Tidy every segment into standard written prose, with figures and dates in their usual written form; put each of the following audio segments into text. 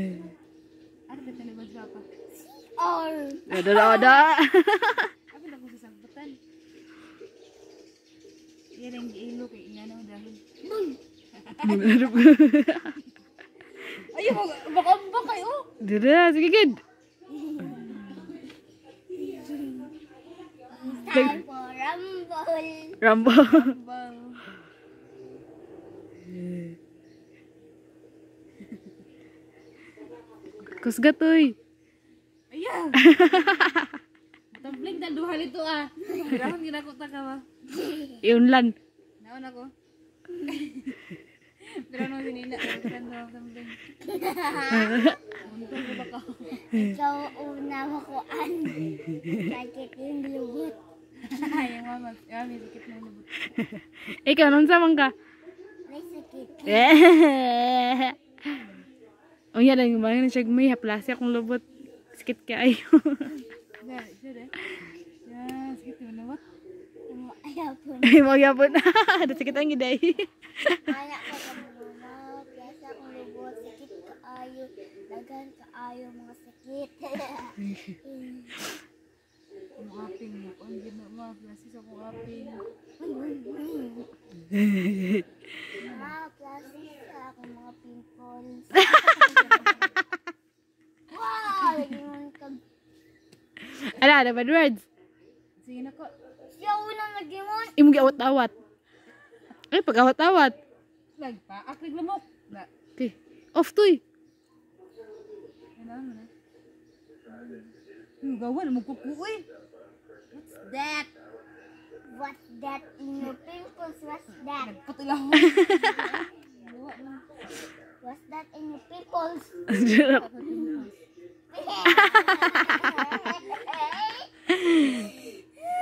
Ano ba talibad sa apa? Or Ada. Apa na kung sasagbutan? Yan ang ilo kay ingano dahil. Ay, baka kayo. Dira, sige gid. time for rumble. Rambo. Bang. Kusgat oy. Ayaw. Tabling na duha nito ah. Pirahon ginakota ka ba? Iunlan. Naon ako. Pero no sinina, pero no tabling. Muntong ko ba ka? Ikaw una makuan. Sakit yung lubot. Yung mama, may sakit na yung lubot. Ikaw nun sa man ka. May sakit. Oh yan lang yung siya may haplasi akong lubot. Sakit kayo. Diyan eh. Yan, sakit yung lubot. Ayaw po. Ay mo yapon. Ada sakit ang giday. Kaya ko sa mama. Piyasa akong lubot. Sakit kaayo. Dagan kaayo mga sakit. Ang aping mo. Ang gina mo. Klase sa kong aping. Mama, plastic sa akong mga pimples. Lagi mo kag... Ala, ada bad words. Sige na ko. Siya unang lagi mo. Imo giawat-awat. Ay pag awat-awat. Lagpa. Aklig lamok. Na. Okay. Off toy. Ano na? Gawan mo kukuy. What's that? What's that in your pimples? What's that? Nagputol ako. What's that in your pimples?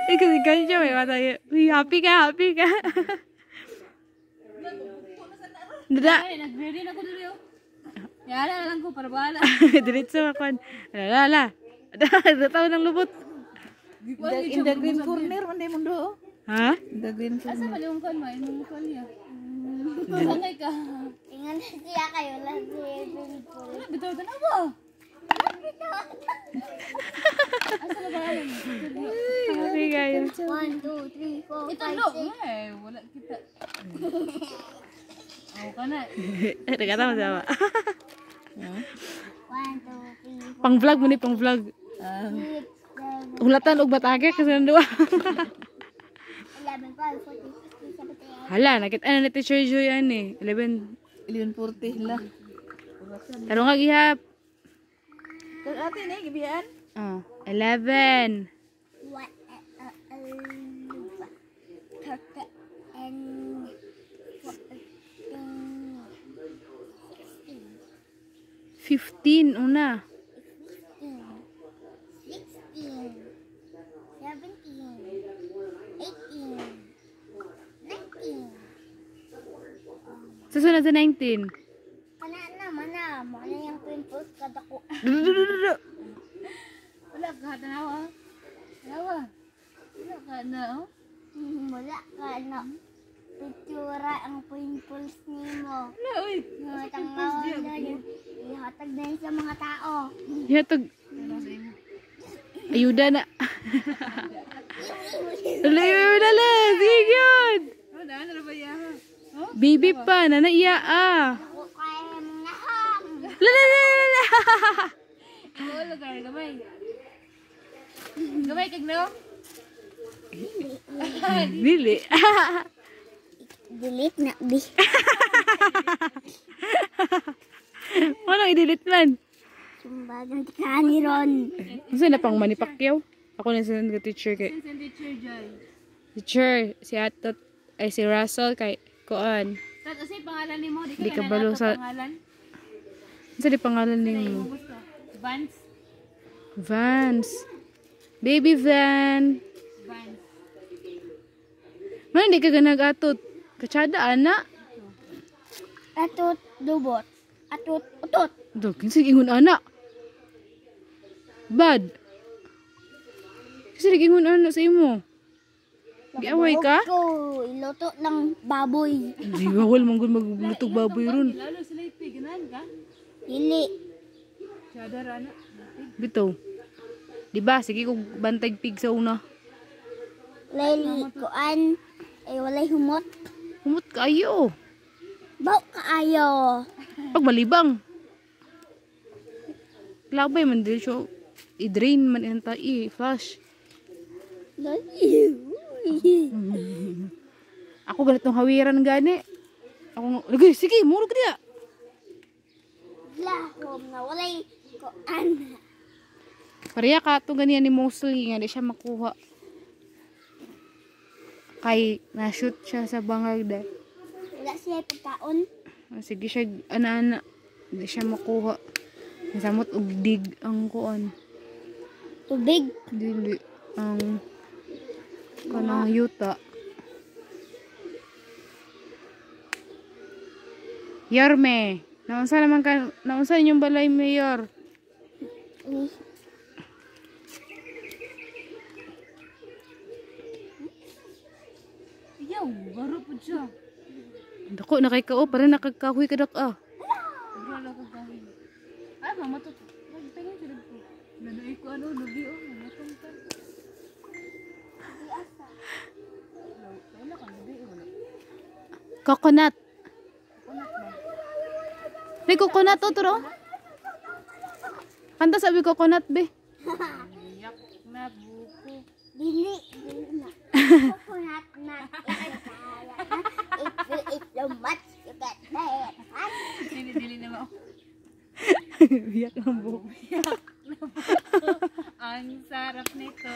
Ikaw siya may mata. Uy, happy ka. Dada. Ay, nag-ready na ko dito. Yala na lang ko para bahala. Diretso ako. Ala. Ada tahu ng lubot. In the green corner, manday mo do. Ha? The green corner. Asa pala yung kan mo? Yung mukha niya. Sangay ka. Tingnan siya kayo lang sa pimples. Wala, bitaw ka na ba? Asa na ba yan? Happy kayo. 1, 2, 3, 4, 5, Ito lo. Ay, wala kita. Ako ka na. Nagkatawa siya ba? 1, 2, 3, 4, Pang vlog mo ni pang vlog. 6, 7, Hulatan og batake kasi nandua. 11, 12, 14, 15, 17, 18. Hala, nakita na ni Teacher Joy yan eh. 11:40 la. Tarong nga gihap. Kag ate na gibiyaan. 11. What? And 15 una. 16, 17, 18, 19. Susunod sa 19. Kana naman na, mo na yung pimples kada ko. Dududududu. Wala ka tanawa. Tanawa. Wala ka na oh. Wala ka na. Pictura ang pimples nimo. Wala oy. Matangaw na yun. Ihatag na yun sa mga tao. Yatag. Ano sa imo? Ayuda na. Dala. Sige yun. Oh, daan na ba ya? Oh? Baby pa. Nanaiya Ako kaya mong naham. Lala. Oo, lugar gamay. Gamay kag no? Dili. Delete na, bi. Walang i-delete man. Sumbagan ka ni Ron. Kasi na pang Manny Pacquiao. Ako na sinunod ka teacher kay Send teacher Joy. teacher si Atot ay si Russell kay Koan. Tat kasi pangalan nimo, di Di ka ka balo na sa- pangalan. Sa di pangalan Ano nimo? yung gusto? Vance. Vance. Baby Van. Vance. Man di ka ganag-atot. Katsada ana. Atot, dubot. Atot, utot. Dog, kinsa ingon ana. Bad. Kasi ingon ana sa imo. Giaway ka? Ko, iluto ng baboy. Di bawal man gud maglutog baboy ron. Lalo sila ipiganan ka? Dili. Kadara na. Bito. Diba? Sige kung bantay pig sa una. Lali kuan ay walay humot. Humot kayo. Baw kaayo. Pag malibang. Labay man din siya. I-drain man inanta i-flush. Lali. Ako ganitong hawiran gani. Ako lagi sige, murag dia. Lahom na walay kuan. Pareha ka to ganyan ni mostly nga di siya makuha. Kay na-shoot siya sa bangag da. Wala siya pagkaon. Sige siya ana-ana. Di siya makuha. Samot og dig ang kuan. Tubig. Dili ang kanang yuta. Yorme, naunsa naman ka, naunsa inyong balay mayor? Iyaw, garo po siya. Dako na kay kao, para nakagkahoy ka dak ah. Wala ka gawin. Ay, mamatot. Nagtanong sila po. Nanuay ko ano, lugi o. Mamatong ka. Wala ka, lugi o. Coconut. Anak ba? May coconut to turo? Kanta sabi coconut be. Iyak na buko. Dili na. Coconut nut is kaya. It will eat so much you get that. Dili na mo. Biyak ang buhok. Ang sarap nito.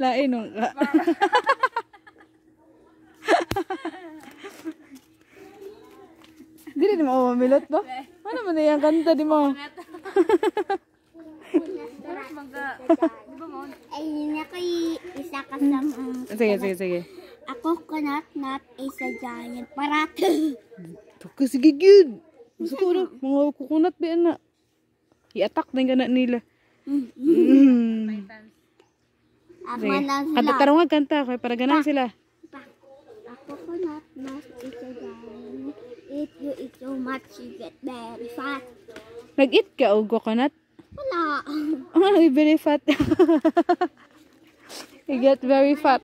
Lain no ka. Dili di mo mamilot ba? Ano man na yung kanta di mo? Sarap mga. Di ba mo? Ay, na kay isa ka sa Sige. A coconut nut is a giant parato. Tuka sige gyud. Gusto ko na mga coconut ba na. I-attack na yung nila. Titans. Ako na Kanta sila. tarong kanta kay para ganan sila. A coconut nut is a giant. If you eat so much, you get very fat. Nag-eat ka og coconut? Wala. Oh, very fat. You get very fat.